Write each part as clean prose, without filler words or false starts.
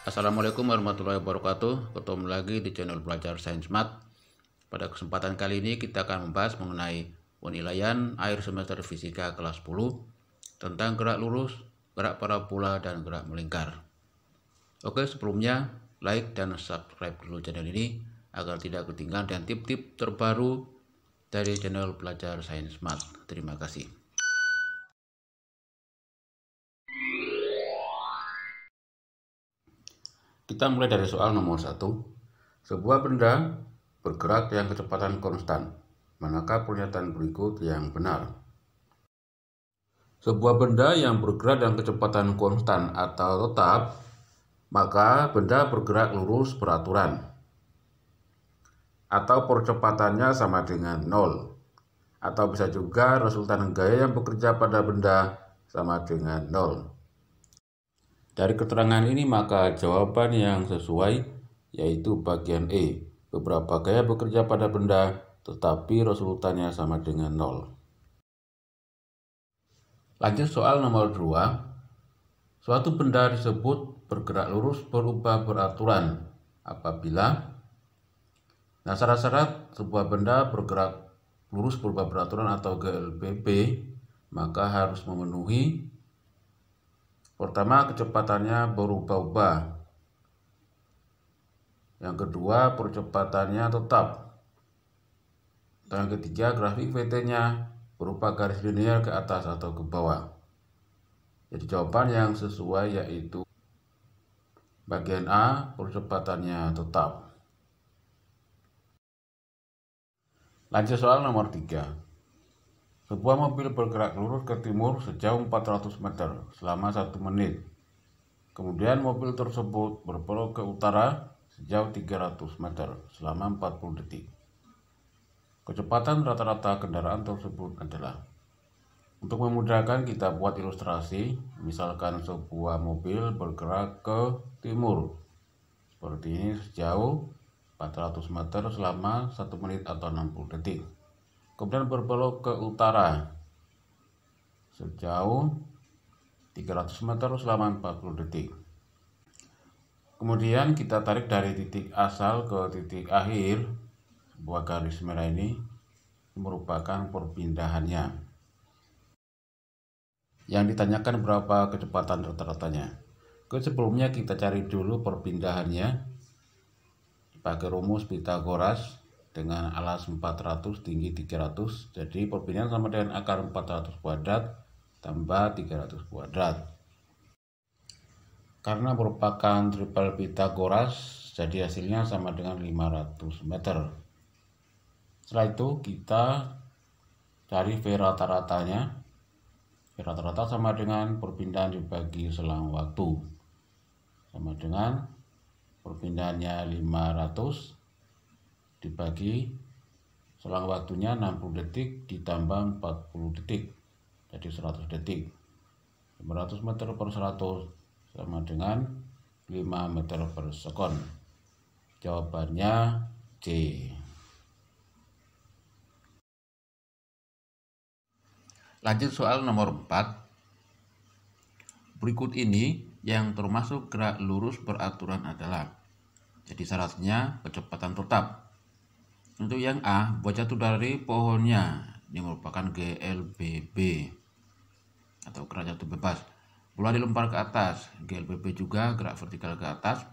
Assalamualaikum warahmatullahi wabarakatuh. Ketemu lagi di channel Belajar Sains Mat. Pada kesempatan kali ini kita akan membahas mengenai penilaian akhir semester fisika kelas 10 tentang gerak lurus, gerak parabola, dan gerak melingkar. Oke, sebelumnya like dan subscribe dulu channel ini agar tidak ketinggalan dan tip-tip terbaru dari channel Belajar Sains Mat. Terima kasih. Kita mulai dari soal nomor 1. Sebuah benda bergerak dengan kecepatan konstan. Manakah pernyataan berikut yang benar? Sebuah benda yang bergerak dengan kecepatan konstan atau tetap, maka benda bergerak lurus beraturan. Atau percepatannya sama dengan 0. Atau bisa juga resultan gaya yang bekerja pada benda sama dengan 0. Dari keterangan ini maka jawaban yang sesuai yaitu bagian E. Beberapa gaya bekerja pada benda tetapi resultannya sama dengan 0. Lanjut soal nomor 2. Suatu benda disebut bergerak lurus berubah beraturan apabila syarat-syarat sebuah benda bergerak lurus berubah beraturan atau GLBB maka harus memenuhi: pertama, kecepatannya berubah-ubah. Yang kedua, percepatannya tetap. Dan yang ketiga, grafik VT-nya berupa garis linear ke atas atau ke bawah. Jadi jawaban yang sesuai yaitu bagian A, percepatannya tetap. Lanjut soal nomor 3. Sebuah mobil bergerak lurus ke timur sejauh 400 meter selama 1 menit. Kemudian mobil tersebut berbelok ke utara sejauh 300 meter selama 40 detik. Kecepatan rata-rata kendaraan tersebut adalah. Untuk memudahkan kita buat ilustrasi, misalkan sebuah mobil bergerak ke timur. Seperti ini sejauh 400 meter selama 1 menit atau 60 detik. Kemudian berbelok ke utara sejauh 300 meter selama 40 detik. Kemudian kita tarik dari titik asal ke titik akhir. Sebuah garis merah ini merupakan perpindahannya. Yang ditanyakan berapa kecepatan rata-ratanya. Sebelumnya kita cari dulu perpindahannya pakai rumus Pythagoras. Dengan alas 400 tinggi 300, jadi perpindahan sama dengan akar 400 kuadrat tambah 300 kuadrat. Karena merupakan triple Pythagoras, jadi hasilnya sama dengan 500 meter. Setelah itu kita cari V rata-ratanya. V rata-rata sama dengan perpindahan dibagi selang waktu. Sama dengan perpindahannya 500 dibagi selang waktunya 60 detik ditambah 40 detik, jadi 100 detik. 500 meter per 100 sama dengan 5 meter per sekon. Jawabannya C. Lanjut soal nomor 4. Berikut ini yang termasuk gerak lurus beraturan adalah. Jadi syaratnya kecepatan tetap. Untuk yang A, buat jatuh dari pohonnya, ini merupakan GLBB atau gerak jatuh bebas. Bola dilempar ke atas, GLBB juga gerak vertikal ke atas.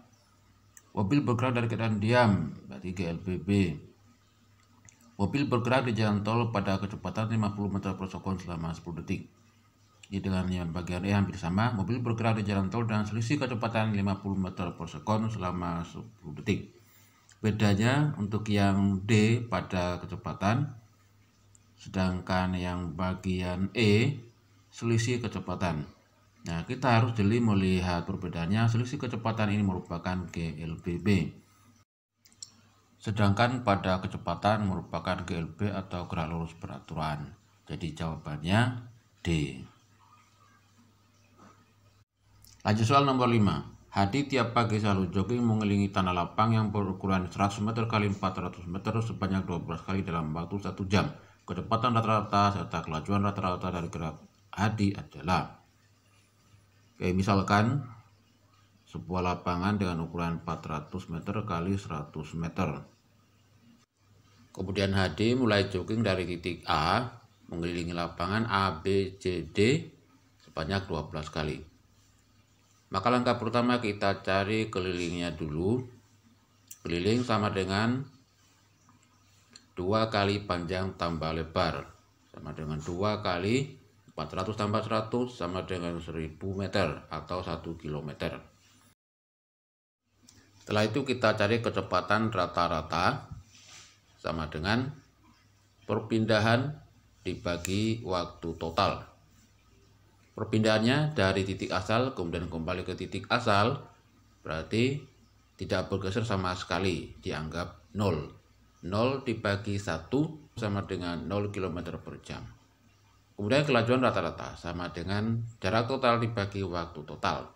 Mobil bergerak dari keadaan diam, berarti GLBB. Mobil bergerak di jalan tol pada kecepatan 50 meter per sekon selama 10 detik. Ini dengan yang bagian E hampir sama, mobil bergerak di jalan tol dengan selisih kecepatan 50 meter per sekon selama 10 detik. Bedanya untuk yang D pada kecepatan, sedangkan yang bagian E selisih kecepatan. Nah, kita harus jeli melihat perbedaannya. Selisih kecepatan ini merupakan GLBB. Sedangkan pada kecepatan merupakan GLB atau gerak lurus beraturan. Jadi jawabannya D. Lanjut soal nomor 5. Hadi tiap pagi selalu jogging mengelilingi tanah lapang yang berukuran 100 meter x 400 meter sebanyak 12 kali dalam waktu 1 jam. Kecepatan rata-rata serta kelajuan rata-rata dari gerak Hadi adalah. Misalkan sebuah lapangan dengan ukuran 400 meter kali 100 meter. Kemudian HD mulai jogging dari titik A mengelilingi lapangan A, B, C, D sebanyak 12 kali. Maka langkah pertama kita cari kelilingnya dulu. Keliling sama dengan 2 kali panjang tambah lebar, sama dengan 2 kali 400 tambah 100 sama dengan 1000 meter atau 1 km. Setelah itu kita cari kecepatan rata-rata sama dengan perpindahan dibagi waktu total. Perpindahannya dari titik asal kemudian kembali ke titik asal berarti tidak bergeser sama sekali, dianggap 0. 0 dibagi 1 sama dengan 0 km per jam. Kemudian kelajuan rata-rata sama dengan jarak total dibagi waktu total.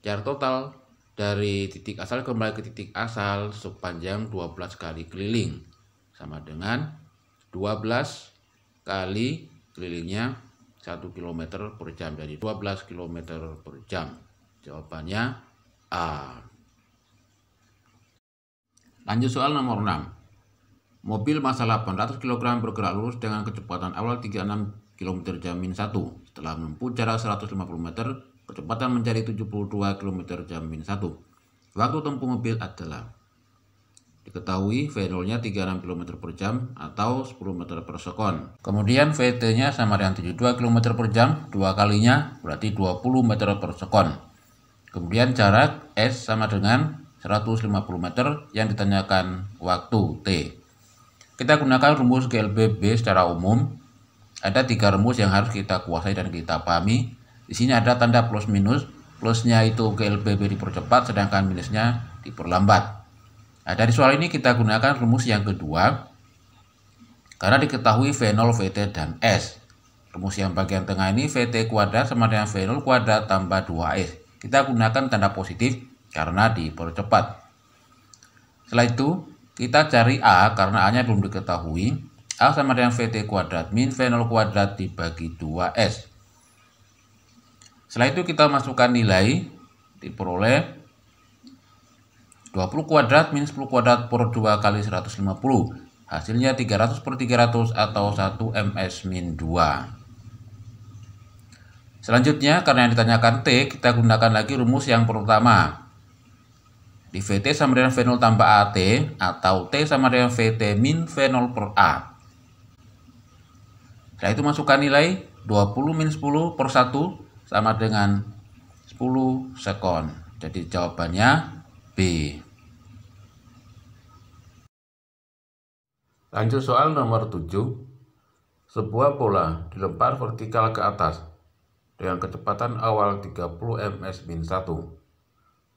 Jarak total dari titik asal kembali ke titik asal sepanjang 12 kali keliling sama dengan 12 kali kelilingnya 1 km per jam, jadi 12 km per jam. Jawabannya A. Lanjut soal nomor 6. Mobil massa 800 kg bergerak lurus dengan kecepatan awal 36 km/jam-1. Setelah menempuh jarak 150 meter, kecepatan menjadi 72 km/jam-1. Waktu tempuh mobil adalah, diketahui V0-nya 36 km per jam atau 10 meter per sekon. Kemudian VT-nya sama dengan 72 km per jam, 2 kalinya berarti 20 meter per sekon. Kemudian jarak S sama dengan 150 meter yang ditanyakan waktu T. Kita gunakan rumus GLBB secara umum. Ada 3 rumus yang harus kita kuasai dan kita pahami. Di sini ada tanda plus minus. Plusnya itu GLBB dipercepat, sedangkan minusnya diperlambat. Nah, dari soal ini kita gunakan rumus yang kedua. Karena diketahui V0, VT, dan S. Rumus yang bagian tengah ini VT kuadrat sama dengan V0 kuadrat tambah 2S. Kita gunakan tanda positif karena dipercepat. Setelah itu, kita cari A karena A-nya belum diketahui. A sama dengan VT kuadrat min V0 kuadrat dibagi 2S. Setelah itu kita masukkan nilai, diperoleh 20 kuadrat min 10 kuadrat per 2 kali 150. Hasilnya 300 per 300 atau 1 ms min 2. Selanjutnya, karena yang ditanyakan T, kita gunakan lagi rumus yang pertama. Di VT sama dengan V0 tambah AT atau T sama dengan VT min V0 per A. Setelah itu masukkan nilai 20 min 10 per 1 sama dengan 10 sekon. Jadi jawabannya B. Lanjut soal nomor 7. Sebuah bola dilempar vertikal ke atas dengan kecepatan awal 30 ms-1.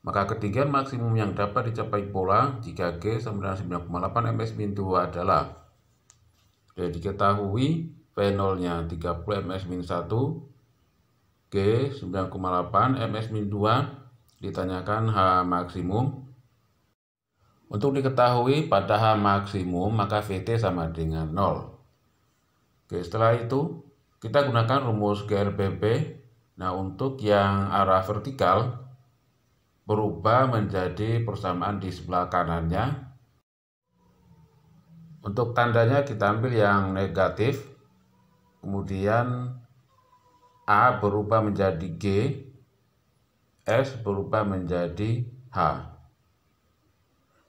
Maka ketinggian maksimum yang dapat dicapai bola jika G sama dengan 9,8 ms-2 adalah, jadi diketahui V0-nya 30 ms-1, G 9,8 ms-2, ditanyakan H maksimum. Untuk diketahui pada H maksimum maka VT sama dengan 0. Oke, setelah itu kita gunakan rumus GLBB. Nah, untuk yang arah vertikal berubah menjadi persamaan di sebelah kanannya. Untuk tandanya kita ambil yang negatif. Kemudian A berubah menjadi G, S berubah menjadi H.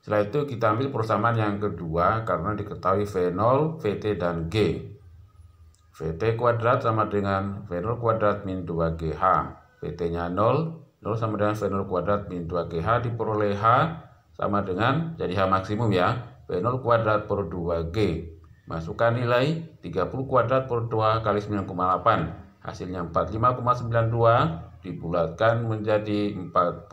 Setelah itu kita ambil persamaan yang kedua karena diketahui V0, VT, dan G. VT kuadrat sama dengan V0 kuadrat min 2GH. VT-nya 0, 0 sama dengan V0 kuadrat min 2GH diperoleh H sama dengan, jadi H maksimum ya, V0 kuadrat per 2G. Masukkan nilai 30 kuadrat per 2 kali 9,8. Hasilnya 45,92 dibulatkan menjadi 46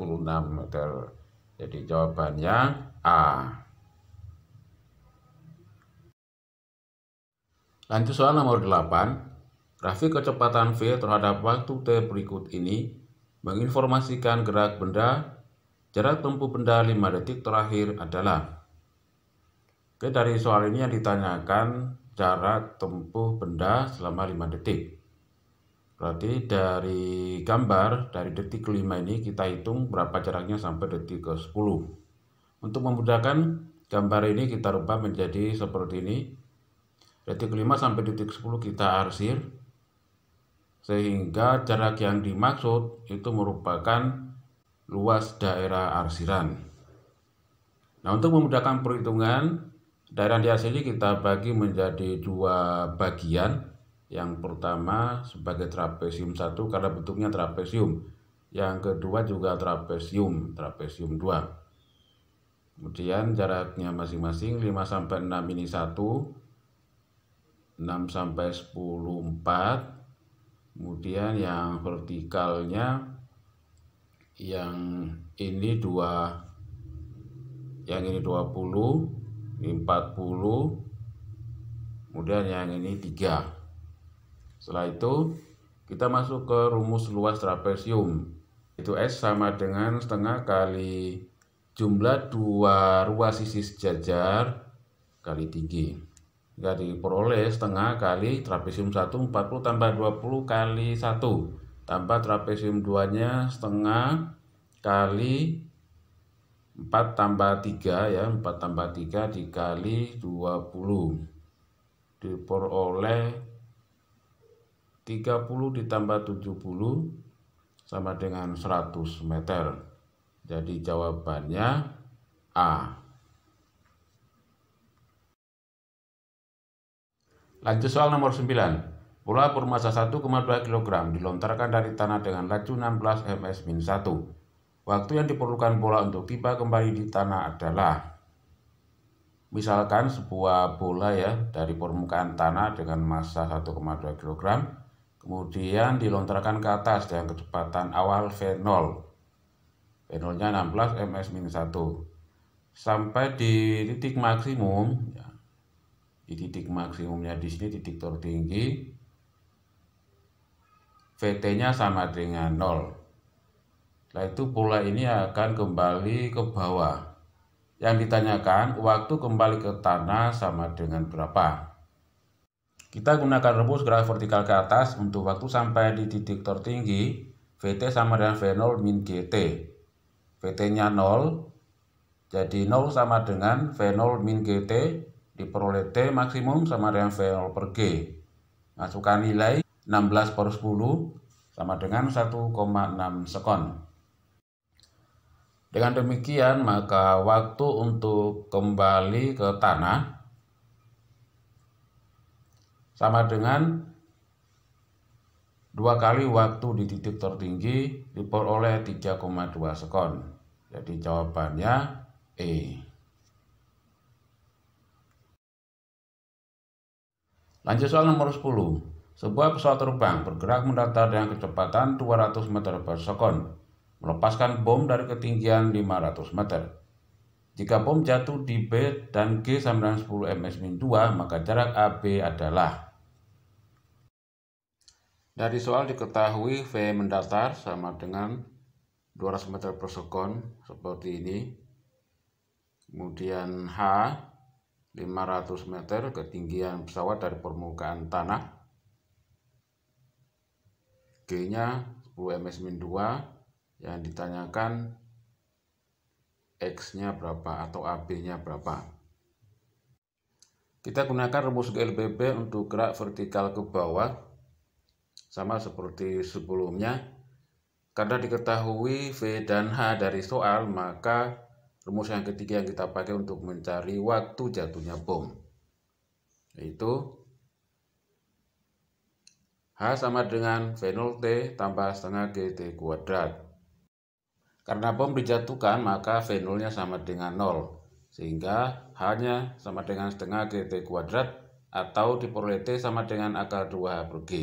meter. Jadi jawabannya A. Lanjut soal nomor 8. Grafik kecepatan V terhadap waktu T berikut ini menginformasikan gerak benda. Jarak tempuh benda 5 detik terakhir adalah. Oke, dari soal ini yang ditanyakan jarak tempuh benda selama 5 detik. Berarti dari gambar, dari detik ke-5 ini kita hitung berapa jaraknya sampai detik ke-10. Untuk memudahkan, gambar ini kita rubah menjadi seperti ini. Detik ke-5 sampai detik ke-10 kita arsir, sehingga jarak yang dimaksud itu merupakan luas daerah arsiran. Nah, untuk memudahkan perhitungan, daerah di arsir ini kita bagi menjadi dua bagian. Yang pertama sebagai trapesium 1 karena bentuknya trapesium. Yang kedua juga trapesium 2. Kemudian jaraknya masing-masing 5 sampai 6 ini 1, 6 sampai 10 4. Kemudian yang vertikalnya yang ini 2, yang ini 20, ini 40. Kemudian yang ini 3. Setelah itu kita masuk ke rumus luas trapesium, itu S sama dengan setengah kali jumlah dua ruas sisi sejajar kali tinggi. Jika diperoleh setengah kali trapesium 1 40 tambah 20 kali 1 tambah trapesium 2 nya setengah kali 4 tambah 3 ya, 4 tambah 3 dikali 20 diperoleh 30 ditambah 70 sama dengan 100 meter. Jadi jawabannya A. Lanjut soal nomor 9. Bola bermassa 1,2 kg dilontarkan dari tanah dengan laju 16 ms-1. Waktu yang diperlukan bola untuk tiba kembali di tanah adalah, misalkan sebuah bola ya dari permukaan tanah dengan massa 1,2 kg kemudian dilontarkan ke atas dengan kecepatan awal V0. V0-nya 16 ms-1. Sampai di titik maksimum ya. Di titik maksimumnya di sini titik tertinggi VT-nya sama dengan 0. Setelah itu bola ini akan kembali ke bawah. Yang ditanyakan waktu kembali ke tanah sama dengan berapa? Kita gunakan rumus gerak vertikal ke atas untuk waktu sampai di titik tertinggi. VT sama dengan V0 min GT. VT-nya 0, jadi 0 sama dengan V0 min GT, diperoleh T maksimum sama dengan V0 per G. Masukkan nilai 16 per 10 sama dengan 1,6 sekon. Dengan demikian maka waktu untuk kembali ke tanah sama dengan 2 kali waktu di titik tertinggi diperoleh 3,2 sekon. Jadi jawabannya E. Lanjut soal nomor 10. Sebuah pesawat terbang bergerak mendatar dengan kecepatan 200 meter per sekon, melepaskan bom dari ketinggian 500 meter. Jika bom jatuh di B dan G sama dengan 10 ms-2, maka jarak AB adalah. Dari soal diketahui V mendatar sama dengan 200 meter per sekon seperti ini. Kemudian H 500 meter ketinggian pesawat dari permukaan tanah. G-nya 10 ms-2, yang ditanyakan X-nya berapa atau AB-nya berapa. Kita gunakan rumus GLBB untuk gerak vertikal ke bawah. Sama seperti sebelumnya, karena diketahui V dan H dari soal, maka rumus yang ketiga yang kita pakai untuk mencari waktu jatuhnya bom, yaitu H sama dengan V0T tambah setengah GT kuadrat. Karena bom dijatuhkan, maka V0-nya sama dengan 0, sehingga H-nya sama dengan setengah GT kuadrat atau diperoleh T sama dengan akar 2H per G.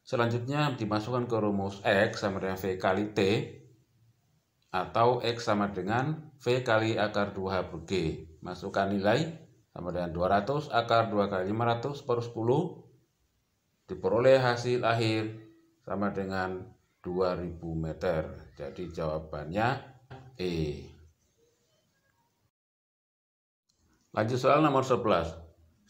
Selanjutnya dimasukkan ke rumus X sama dengan V kali T atau X sama dengan V kali akar 2H per G. Masukkan nilai sama dengan 200 akar 2 kali 500 per 10. Diperoleh hasil akhir sama dengan 2000 meter. Jadi jawabannya E. Lanjut soal nomor 11.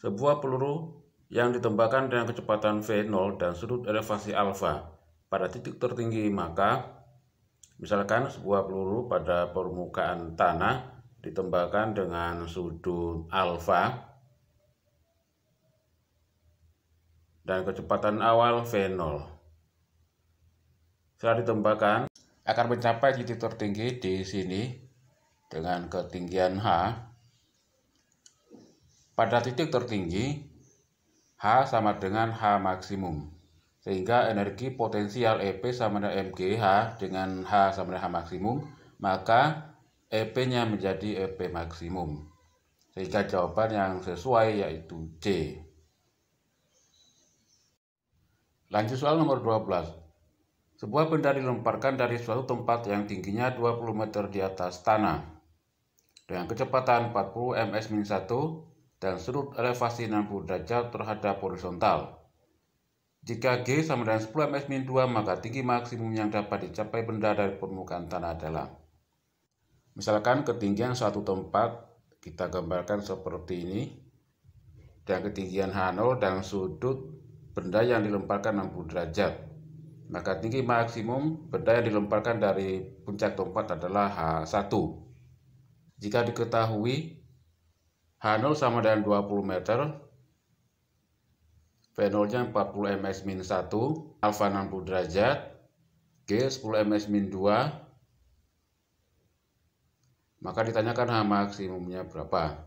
Sebuah peluru yang ditembakkan dengan kecepatan V0 dan sudut elevasi alfa pada titik tertinggi, maka misalkan sebuah peluru pada permukaan tanah ditembakkan dengan sudut alfa dan kecepatan awal V0. Setelah ditembakkan, akan mencapai titik tertinggi di sini dengan ketinggian H. Pada titik tertinggi, H sama dengan H maksimum, sehingga energi potensial EP sama dengan MGH dengan H sama dengan H maksimum, maka EP-nya menjadi EP maksimum, sehingga jawaban yang sesuai yaitu C. Lanjut soal nomor 12. Sebuah benda dilemparkan dari suatu tempat yang tingginya 20 meter di atas tanah dengan kecepatan 40 ms-1 dan sudut elevasi 60 derajat terhadap horizontal. Jika G sama dengan 10 ms-2, maka tinggi maksimum yang dapat dicapai benda dari permukaan tanah adalah. Misalkan ketinggian suatu tempat kita gambarkan seperti ini, dan ketinggian H0 dan sudut benda yang dilemparkan 60 derajat. Maka tinggi maksimum benda yang dilemparkan dari puncak tempat adalah H1. Jika diketahui H0 sama dengan 20 meter, V0-nya 40 ms-1, alfa 60 derajat, G 10 ms-2, maka ditanyakan H maksimumnya berapa.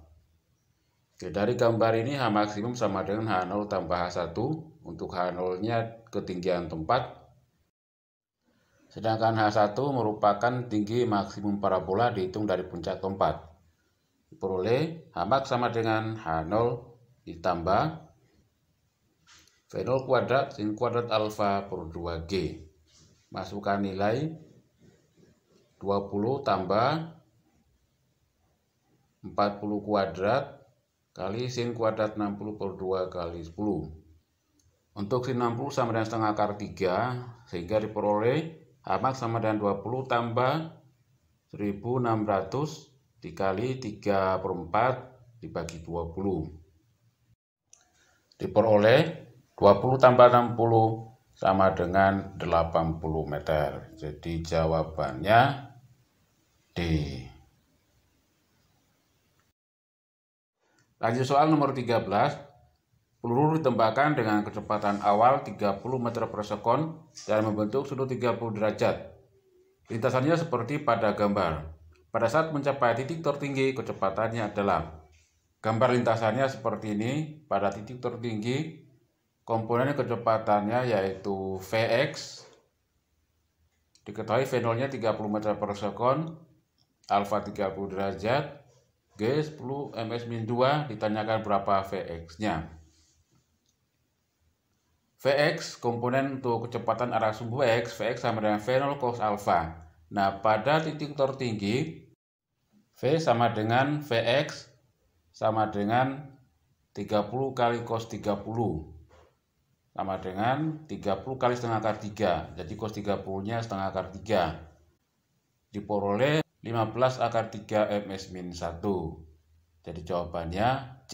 Oke, dari gambar ini H maksimum sama dengan H0 tambah H1. Untuk H0-nya ketinggian tempat, sedangkan H1 merupakan tinggi maksimum parabola dihitung dari puncak tempat. Diperoleh H max sama dengan H0 ditambah V0 kuadrat sin kuadrat alfa per 2G. Masukkan nilai 20 tambah 40 kuadrat kali sin kuadrat 60 per 2 kali 10. Untuk sin 60 sama dengan setengah akar 3, sehingga diperoleh H max sama dengan 20 tambah 1600 dikali 3/4 dibagi 20. Diperoleh 20 tambah 60 sama dengan 80 meter. Jadi jawabannya D. Lanjut soal nomor 13. Peluru ditembakkan dengan kecepatan awal 30 meter per sekon dan membentuk sudut 30 derajat. Lintasannya seperti pada gambar. Pada saat mencapai titik tertinggi, kecepatannya adalah. Gambar lintasannya seperti ini. Pada titik tertinggi, komponen kecepatannya yaitu Vx. Diketahui V0-nya 30 meter per sekon, alfa 30 derajat, G 10 ms-2, ditanyakan berapa Vx-nya. Vx, komponen untuk kecepatan arah sumbu X, Vx sama dengan V0 cos alfa. Nah, pada titik tertinggi, V sama dengan Vx sama dengan 30 kali cos 30. Sama dengan 30 kali setengah akar 3. Jadi cos 30-nya setengah akar 3. Diperoleh 15 akar 3 ms-1. Jadi jawabannya C.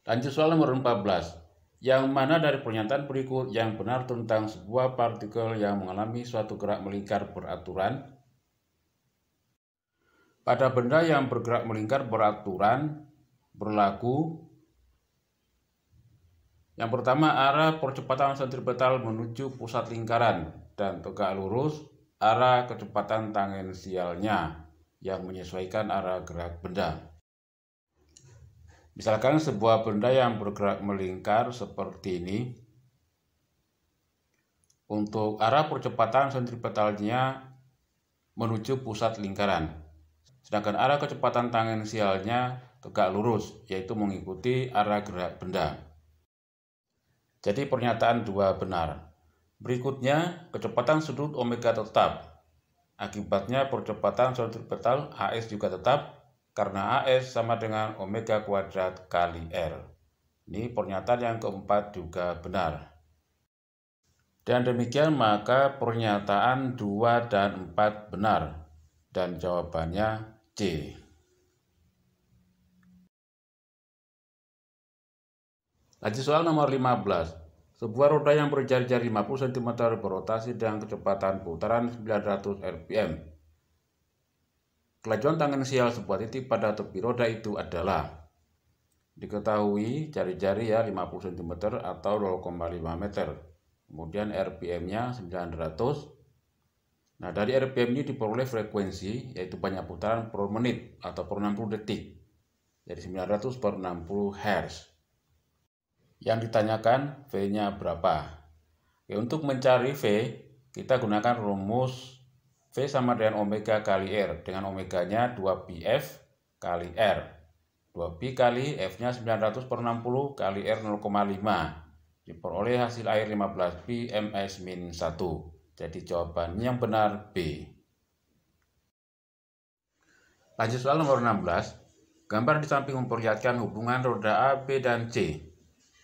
Lanjut soal nomor 14. Yang mana dari pernyataan berikut yang benar tentang sebuah partikel yang mengalami suatu gerak melingkar beraturan? Pada benda yang bergerak melingkar beraturan berlaku yang pertama, arah percepatan sentripetal menuju pusat lingkaran dan tegak lurus arah kecepatan tangensialnya yang menyesuaikan arah gerak benda. Misalkan sebuah benda yang bergerak melingkar seperti ini. Untuk arah percepatan sentripetalnya menuju pusat lingkaran. Sedangkan arah kecepatan tangensialnya tegak lurus, yaitu mengikuti arah gerak benda. Jadi pernyataan 2 benar. Berikutnya, kecepatan sudut omega tetap. Akibatnya percepatan sentripetal AS juga tetap, karena AS sama dengan omega kuadrat kali R. Ini pernyataan yang keempat juga benar. Dan demikian maka pernyataan 2 dan 4 benar. Dan jawabannya C. Lanjut soal nomor 15. Sebuah roda yang berjari-jari 50 cm berotasi dengan kecepatan putaran 900 rpm. Kelajuan tangensial sebuah titik pada tepi roda itu adalah, diketahui jari-jari ya 50 cm atau 0,5 meter. Kemudian rpm-nya 900. Nah, dari rpm ini diperoleh frekuensi, yaitu banyak putaran per menit atau per 60 detik. Jadi 900 per 60 Hz. Yang ditanyakan V-nya berapa? Oke, untuk mencari V, kita gunakan rumus V sama dengan omega kali R, dengan omeganya 2πf kali R. 2pi kali F-nya 900 per 60 kali R 0,5. Diperoleh hasil air 15pi ms-1. Jadi jawabannya yang benar B. Lanjut soal nomor 16. Gambar di samping memperlihatkan hubungan roda A, B, dan C.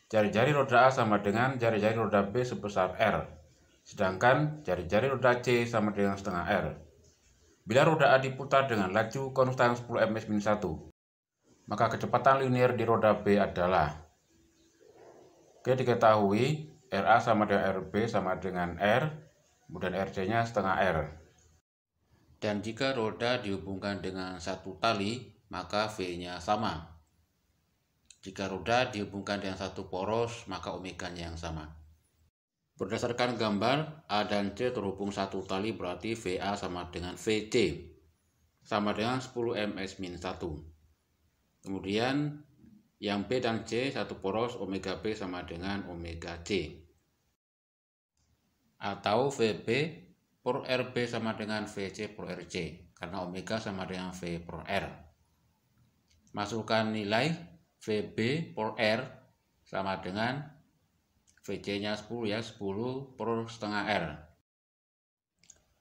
Jari-jari roda A sama dengan jari-jari roda B sebesar R. Sedangkan jari-jari roda C sama dengan setengah R. Bila roda A diputar dengan laju konstan 10 ms-1, maka kecepatan linier di roda B adalah, oke, diketahui RA sama dengan RB sama dengan R, kemudian RC-nya setengah R. Dan jika roda dihubungkan dengan satu tali, maka V-nya sama. Jika roda dihubungkan dengan satu poros, maka omeganya yang sama. Berdasarkan gambar, A dan C terhubung satu tali, berarti VA sama dengan VC, sama dengan 10 ms-1. Kemudian yang B dan C satu poros, omega B sama dengan omega C. Atau VB per RB sama dengan VC per RC, karena omega sama dengan V per R. Masukkan nilai VB per R sama dengan VC-nya 10 ya, 10 per setengah R.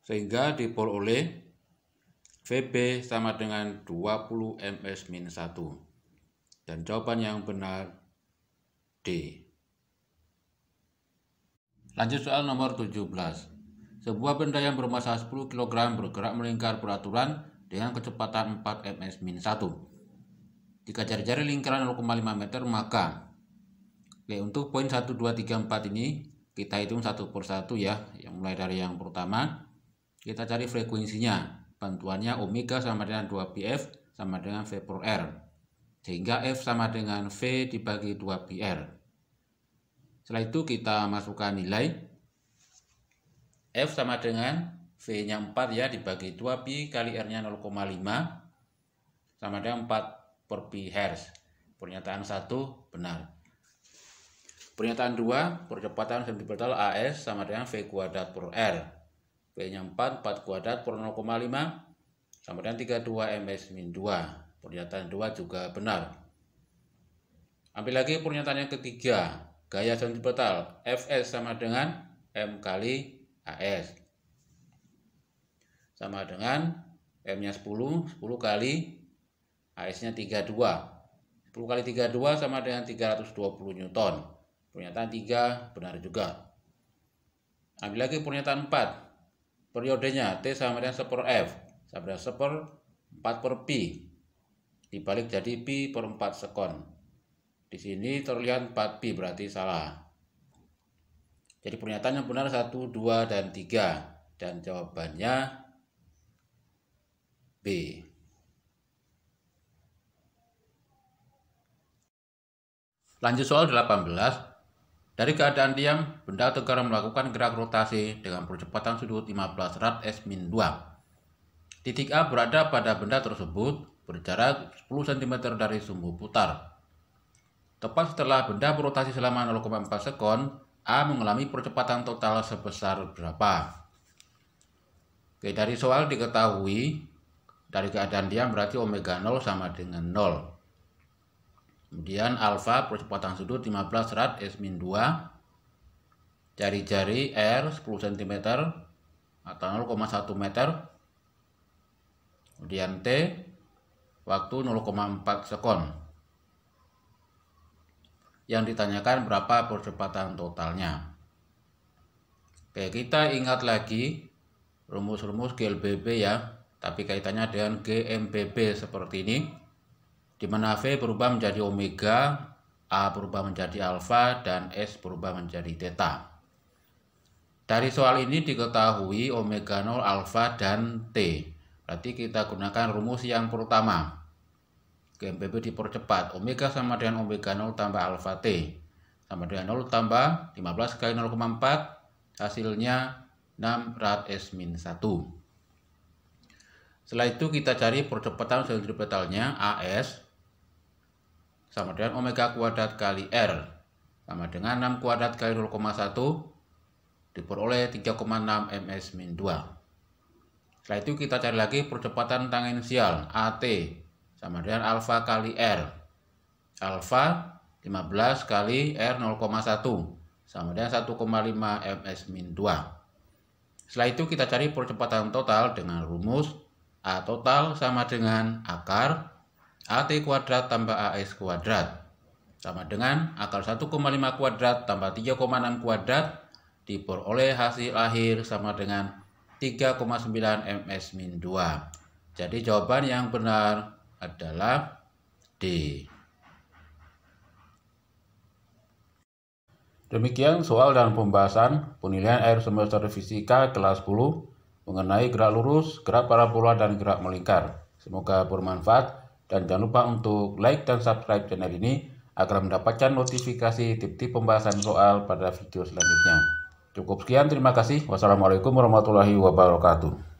Sehingga diperoleh VB sama dengan 20 ms-1. Dan jawaban yang benar D. Lanjut soal nomor 17. Sebuah benda yang bermassa 10 kg bergerak melingkar beraturan dengan kecepatan 4 ms-1. Jika jari-jari lingkaran 0,5 meter, maka untuk poin 1, 2, 3, 4 ini kita hitung satu persatu ya. Yang mulai dari yang pertama, kita cari frekuensinya. Bantuannya omega sama dengan 2πf sama dengan V per R. Sehingga F sama dengan V dibagi 2πr. Setelah itu kita masukkan nilai. F sama dengan V-nya 4 ya, dibagi 2pi kali R-nya 0,5 sama dengan 4 per pi Hz. Pernyataan 1 benar. Pernyataan 2, percepatan sentripetal AS sama dengan V kuadrat per R. V-nya 4 kuadrat per 0,5 sama dengan 32 ms-2. Pernyataan 2 juga benar. Ambil lagi pernyataan yang ketiga. Gaya sentripetal Fs sama dengan M kali AS. Sama dengan M-nya 10 kali AS-nya 32. 10 kali 32 sama dengan 320 Newton. Pernyataan 3 benar juga. Ambil lagi pernyataan 4. Periodenya T sama dengan 1 per F sama dengan 1 per 4 per pi. Dibalik jadi pi per 4 sekon. Di sini terlihat 4 pi, berarti salah. Jadi pernyataan yang benar 1, 2, dan 3. Dan jawabannya B. Lanjut soal 18. Dari keadaan diam, benda tegar melakukan gerak rotasi dengan percepatan sudut 15 rad s-2. Titik A berada pada benda tersebut berjarak 10 cm dari sumbu putar. Tepat setelah benda berotasi selama 0,4 sekon, A mengalami percepatan total sebesar berapa? Oke, dari soal diketahui dari keadaan diam berarti omega 0 sama dengan 0. Kemudian alfa percepatan sudut 15 rad s-2, jari-jari R 10 cm atau 0,1 meter. Kemudian T waktu 0,4 sekon. Yang ditanyakan berapa percepatan totalnya. Oke, kita ingat lagi rumus-rumus GLBB ya, tapi kaitannya dengan GMBB seperti ini, di mana V berubah menjadi omega A berubah menjadi alfa, dan S berubah menjadi theta. Dari soal ini diketahui omega 0, alfa, dan T. Berarti kita gunakan rumus yang pertama. GMPB dipercepat. Omega sama dengan omega 0 tambah alfa T. Sama dengan 0 tambah 15 kali 0,4. Hasilnya 6 rad S-1. Setelah itu kita cari percepatan sentripetalnya AS sama dengan omega kuadrat kali R. Sama dengan 6 kuadrat kali 0,1. Diperoleh 3,6 ms-2. Setelah itu kita cari lagi percepatan tangensial AT sama dengan alfa kali R. Alfa 15 kali R 0,1 sama dengan 1,5 ms-2. Setelah itu kita cari percepatan total dengan rumus A total sama dengan akar AT kuadrat tambah AS kuadrat sama dengan akar 1,5 kuadrat tambah 3,6 kuadrat diperoleh hasil akhir sama dengan 3,9 ms-2. Jadi jawaban yang benar adalah D. Demikian soal dan pembahasan penilaian akhir semester fisika kelas 10 mengenai gerak lurus, gerak parabola, dan gerak melingkar. Semoga bermanfaat dan jangan lupa untuk like dan subscribe channel ini agar mendapatkan notifikasi tip-tip pembahasan soal pada video selanjutnya. Cukup sekian, terima kasih. Wassalamualaikum warahmatullahi wabarakatuh.